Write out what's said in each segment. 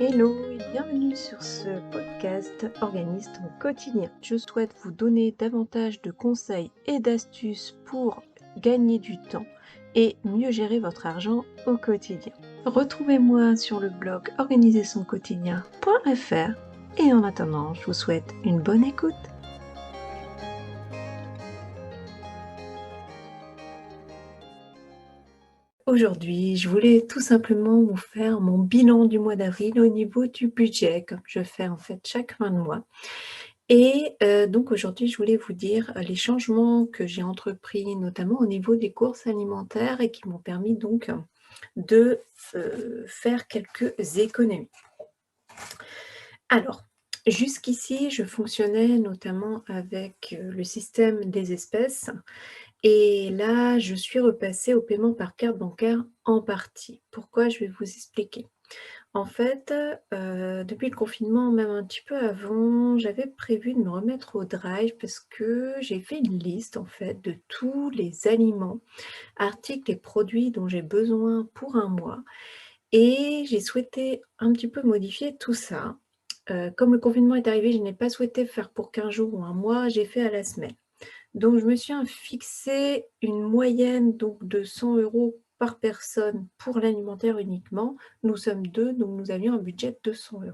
Hello et bienvenue sur ce podcast Organise ton quotidien. Je souhaite vous donner davantage de conseils et d'astuces pour gagner du temps et mieux gérer votre argent au quotidien. Retrouvez-moi sur le blog organisersonquotidien.fr et en attendant, je vous souhaite une bonne écoute. Aujourd'hui, je voulais tout simplement vous faire mon bilan du mois d'avril au niveau du budget, comme je fais en fait chaque fin de mois. Et donc aujourd'hui, je voulais vous dire les changements que j'ai entrepris, notamment au niveau des courses alimentaires et qui m'ont permis donc de faire quelques économies. Alors, jusqu'ici, je fonctionnais notamment avec le système des espèces. Et là, je suis repassée au paiement par carte bancaire en partie. Pourquoi? Je vais vous expliquer. En fait, depuis le confinement, même un petit peu avant, j'avais prévu de me remettre au Drive parce que j'ai fait une liste, en fait, de tous les aliments, articles et produits dont j'ai besoin pour un mois et j'ai souhaité un petit peu modifier tout ça. Comme le confinement est arrivé, je n'ai pas souhaité faire pour 15 jours ou un mois, j'ai fait à la semaine. Donc je me suis fixé une moyenne donc de 100 € par personne pour l'alimentaire uniquement. Nous sommes 2, donc nous avions un budget de 100 €.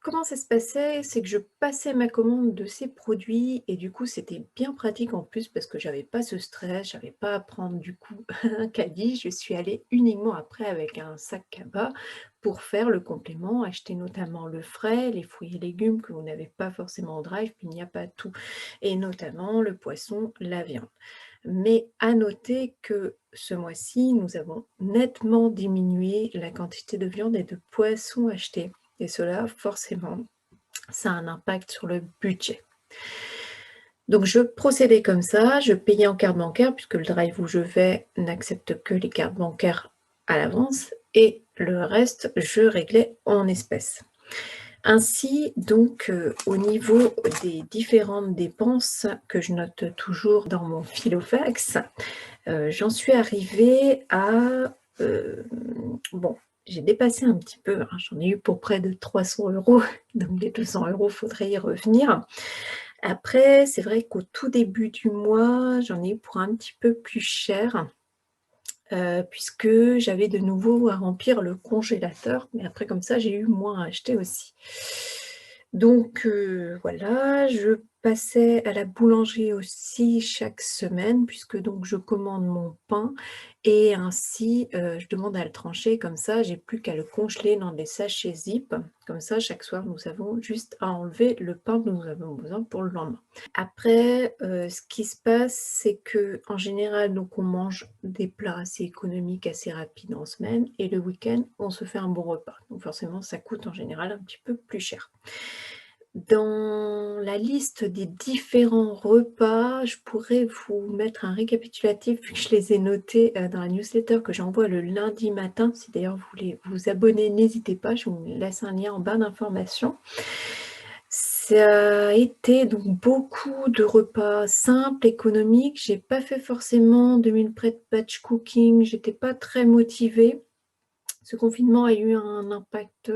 Comment ça se passait? C'est que je passais ma commande de ces produits et du coup, c'était bien pratique en plus parce que j'avais pas ce stress, j'avais pas à prendre du coup un caddie. Je suis allée uniquement après avec un sac cabas pour faire le complément, acheter notamment le frais, les fruits et légumes que vous n'avez pas forcément en drive, puis il n'y a pas tout, et notamment le poisson, la viande. Mais à noter que ce mois-ci, nous avons nettement diminué la quantité de viande et de poisson achetés. Et cela, forcément, ça a un impact sur le budget. Donc je procédais comme ça, je payais en carte bancaire puisque le drive où je vais n'accepte que les cartes bancaires à l'avance et le reste, je réglais en espèces. Ainsi, donc, au niveau des différentes dépenses que je note toujours dans mon filofax, j'en suis arrivée à, bon, j'ai dépassé un petit peu, hein, j'en ai eu pour près de 300 €, donc les 200 €, faudrait y revenir. Après, c'est vrai qu'au tout début du mois, j'en ai eu pour un petit peu plus cher, puisque j'avais de nouveau à remplir le congélateur, mais après comme ça, j'ai eu moins à acheter aussi. Donc voilà, je passais à la boulangerie aussi chaque semaine puisque donc je commande mon pain et ainsi, je demande à le trancher comme ça, j'ai plus qu'à le congeler dans des sachets Zip. Comme ça, chaque soir, nous avons juste à enlever le pain dont nous avons besoin pour le lendemain. Après, ce qui se passe, c'est qu'en général, donc on mange des plats assez économiques, assez rapides en semaine et le week-end, on se fait un bon repas. Donc forcément, ça coûte en général un petit peu plus cher. Dans la liste des différents repas, je pourrais vous mettre un récapitulatif vu que je les ai notés, dans la newsletter que j'envoie le lundi matin. Si d'ailleurs vous voulez vous abonner, n'hésitez pas, je vous laisse un lien en barre d'informations. Ça a été donc beaucoup de repas simples, économiques. J'ai pas fait forcément de meal prep batch cooking, j'étais pas très motivée. Ce confinement a eu un impact,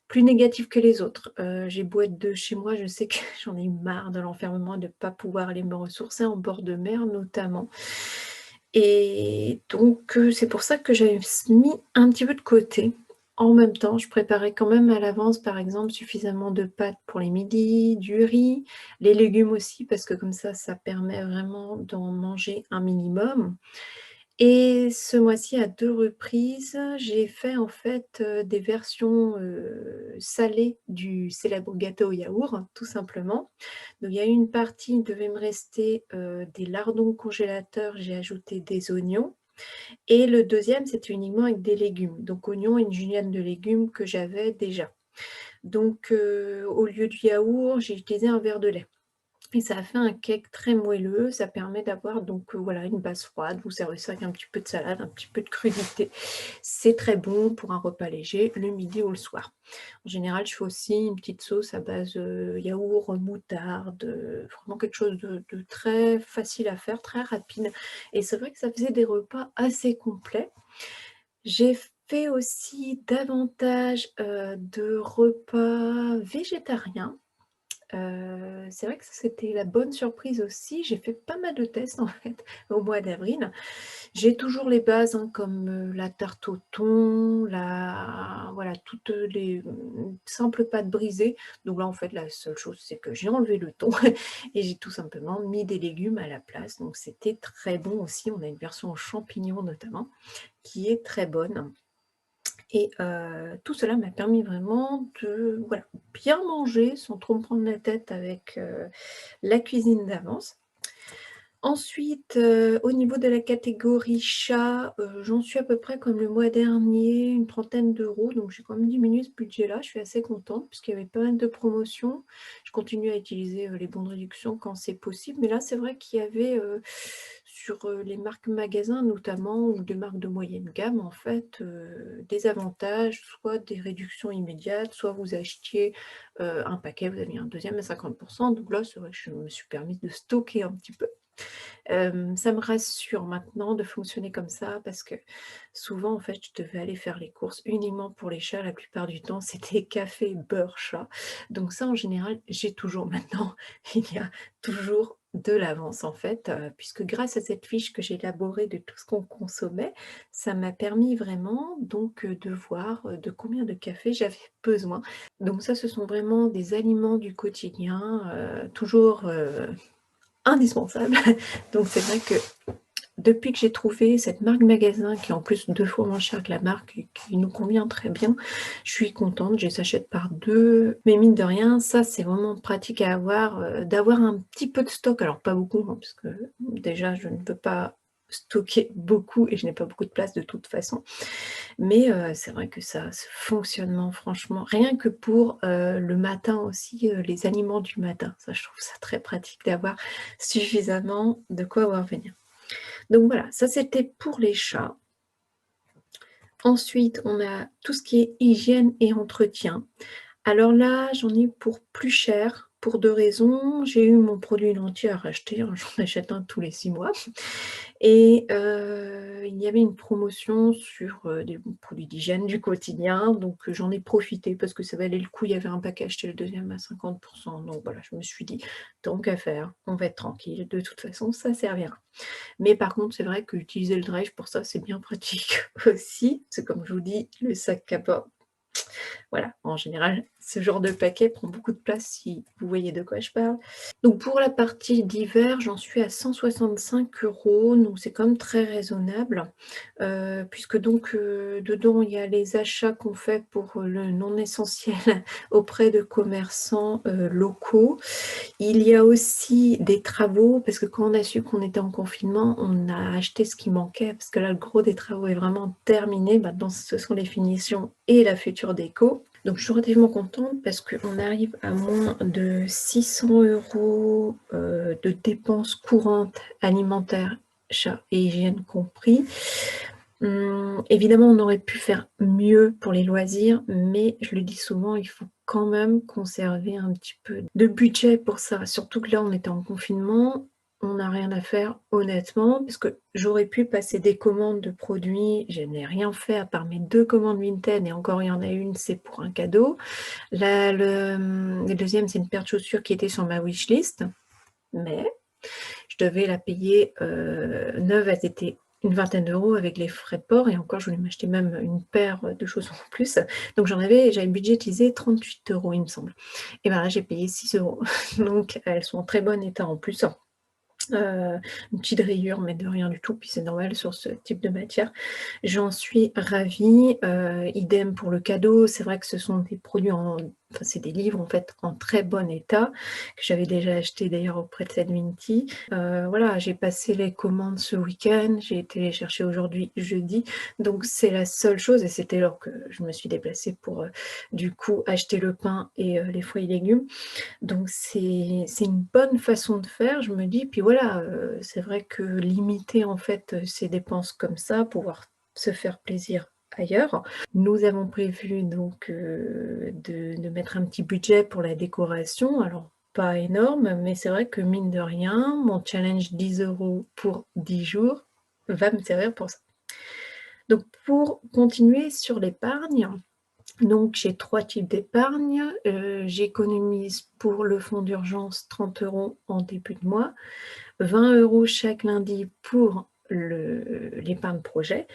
plus négatif que les autres. J'ai beau être de chez moi, je sais que j'en ai marre de l'enfermement, de ne pas pouvoir aller me ressourcer en bord de mer notamment et donc c'est pour ça que j'avais mis un petit peu de côté. En même temps, je préparais quand même à l'avance, par exemple, suffisamment de pâtes pour les midis, du riz, les légumes aussi parce que comme ça permet vraiment d'en manger un minimum. Et ce mois-ci, à 2 reprises, j'ai fait en fait, des versions, salées du célèbre gâteau au yaourt, tout simplement. Donc il y a une partie, il devait me rester, des lardons congélateurs, j'ai ajouté des oignons et le deuxième, c'était uniquement avec des légumes. Donc oignons et une julienne de légumes que j'avais déjà. Donc au lieu du yaourt, j'ai utilisé un verre de lait. Et ça a fait un cake très moelleux, ça permet d'avoir donc voilà une base froide, vous servez ça avec un petit peu de salade, un petit peu de crudité. C'est très bon pour un repas léger, le midi ou le soir. En général, je fais aussi une petite sauce à base, yaourt, moutarde, vraiment quelque chose de très facile à faire, très rapide et c'est vrai que ça faisait des repas assez complets. J'ai fait aussi davantage, de repas végétariens. C'est vrai que ça, c'était la bonne surprise aussi. J'ai fait pas mal de tests, en fait, au mois d'avril. J'ai toujours les bases, hein, comme, la tarte au thon, la voilà, toutes, les, simples pâtes brisées. Donc là, en fait, la seule chose, c'est que j'ai enlevé le thon et j'ai tout simplement mis des légumes à la place. Donc c'était très bon aussi. On a une version aux champignons notamment, qui est très bonne. Et tout cela m'a permis vraiment de, voilà, bien manger sans trop me prendre la tête avec, la cuisine d'avance. Ensuite, au niveau de la catégorie chat, j'en suis à peu près comme le mois dernier, une trentaine d'euros, donc j'ai quand même diminué ce budget-là. Je suis assez contente puisqu'il y avait pas mal de promotions. Je continue à utiliser, les bons de réduction quand c'est possible, mais là, c'est vrai qu'il y avait, sur, les marques magasins notamment ou des marques de moyenne gamme en fait, des avantages, soit des réductions immédiates, soit vous achetiez, un paquet, vous aviez un deuxième à 50. Donc là, c'est vrai que je me suis permise de stocker un petit peu. Ça me rassure maintenant de fonctionner comme ça parce que souvent, en fait, je devais aller faire les courses uniquement pour les chats. La plupart du temps, c'était café, beurre, chat. Donc ça, en général, j'ai toujours maintenant. Il y a toujours de l'avance, en fait, puisque grâce à cette fiche que j'ai élaborée de tout ce qu'on consommait, ça m'a permis vraiment donc, de voir, de combien de café j'avais besoin. Donc ça, ce sont vraiment des aliments du quotidien, toujours, indispensable. Donc c'est vrai que depuis que j'ai trouvé cette marque magasin qui est en plus 2 fois moins cher que la marque et qui nous convient très bien, je suis contente, je les achète par 2. Mais mine de rien, ça c'est vraiment pratique à avoir, d'avoir un petit peu de stock. Alors pas beaucoup, hein, parce que déjà je ne peux pas stocker beaucoup et je n'ai pas beaucoup de place de toute façon. Mais c'est vrai que ça, ce fonctionnement franchement, rien que pour, le matin aussi, les aliments du matin, ça je trouve ça très pratique d'avoir suffisamment de quoi voir venir. Donc voilà, ça c'était pour les chats. Ensuite, on a tout ce qui est hygiène et entretien. Alors là, j'en ai eu pour plus cher, pour 2 raisons. J'ai eu mon produit entier à racheter, hein, j'en achète un tous les 6 mois. Et il y avait une promotion sur, des produits d'hygiène du quotidien, donc j'en ai profité parce que ça valait le coup. Il y avait un paquet acheté, le deuxième à 50. Donc voilà, je me suis dit: «Tant qu'à faire, on va être tranquille, de toute façon ça servira». Mais par contre, c'est vrai qu'utiliser le drive pour ça, c'est bien pratique aussi. C'est comme je vous dis, le sac à pas. Voilà, en général, ce genre de paquet prend beaucoup de place si vous voyez de quoi je parle. Donc pour la partie d'hiver, j'en suis à 165 €, donc c'est quand même très raisonnable, puisque donc, dedans, il y a les achats qu'on fait pour, le non essentiel auprès de commerçants, locaux. Il y a aussi des travaux, parce que quand on a su qu'on était en confinement, on a acheté ce qui manquait, parce que là, le gros des travaux est vraiment terminé. Maintenant, ce sont les finitions et la future déco. Donc je suis relativement contente parce qu'on arrive à moins de 600 €, de dépenses courantes alimentaires, chat et hygiène compris. Évidemment, on aurait pu faire mieux pour les loisirs, mais je le dis souvent, il faut quand même conserver un petit peu de budget pour ça. Surtout que là, on était en confinement, on n'a rien à faire honnêtement, parce que j'aurais pu passer des commandes de produits, je n'ai rien fait à part mes 2 commandes Vinted et encore il y en a une, c'est pour un cadeau. Le 2e, c'est une paire de chaussures qui était sur ma wishlist, mais je devais la payer, neuve, elles étaient une vingtaine d'euros avec les frais de port et encore je voulais m'acheter même une paire, de chaussons en plus. Donc j'avais budgétisé 38 €, il me semble. Et ben là, j'ai payé 6 €. Donc elles sont en très bon état en plus. Une petite rayure, mais de rien du tout, puis c'est normal sur ce type de matière. J'en suis ravie, idem pour le cadeau. C'est vrai que ce sont des produits c'est des livres en fait en très bon état, que j'avais déjà acheté d'ailleurs auprès de Sedminty. Voilà, j'ai passé les commandes ce week-end, j'ai été les chercher aujourd'hui jeudi, donc c'est la seule chose et c'était alors que je me suis déplacée pour, du coup acheter le pain et les fruits et légumes. Donc c'est une bonne façon de faire, je me dis. Puis voilà, c'est vrai que limiter en fait, ses dépenses comme ça, pouvoir se faire plaisir ailleurs. Nous avons prévu donc, de mettre un petit budget pour la décoration, alors pas énorme, mais c'est vrai que mine de rien, mon challenge 10 € pour 10 jours va me servir pour ça. Donc pour continuer sur l'épargne, donc j'ai 3 types d'épargne. J'économise pour le fonds d'urgence 30 € en début de mois, 20 € chaque lundi pour l'épargne projet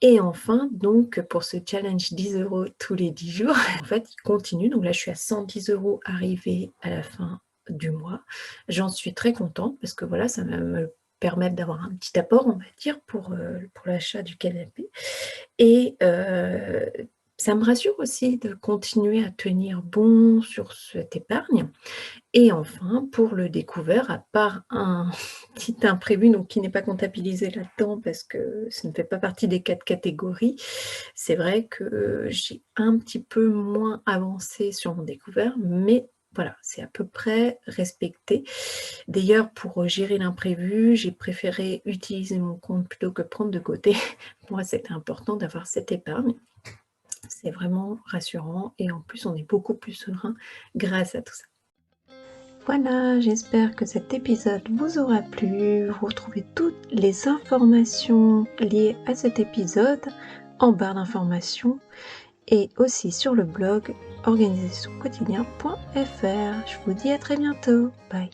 et enfin donc pour ce challenge 10 € tous les 10 jours, en fait, il continue. Donc là, je suis à 110 € arrivée à la fin du mois. J'en suis très contente parce que voilà, ça va me permettre d'avoir un petit apport, on va dire, pour l'achat du canapé et ça me rassure aussi de continuer à tenir bon sur cette épargne et enfin pour le découvert, à part un petit imprévu, donc qui n'est pas comptabilisé là-dedans parce que ça ne fait pas partie des 4 catégories, c'est vrai que j'ai un petit peu moins avancé sur mon découvert, mais voilà, c'est à peu près respecté. D'ailleurs, pour gérer l'imprévu, j'ai préféré utiliser mon compte plutôt que prendre de côté. Pour moi, c'était important d'avoir cette épargne. C'est vraiment rassurant et en plus, on est beaucoup plus serein grâce à tout ça. Voilà, j'espère que cet épisode vous aura plu. Vous retrouvez toutes les informations liées à cet épisode en barre d'informations et aussi sur le blog organisationquotidien.fr. Je vous dis à très bientôt. Bye.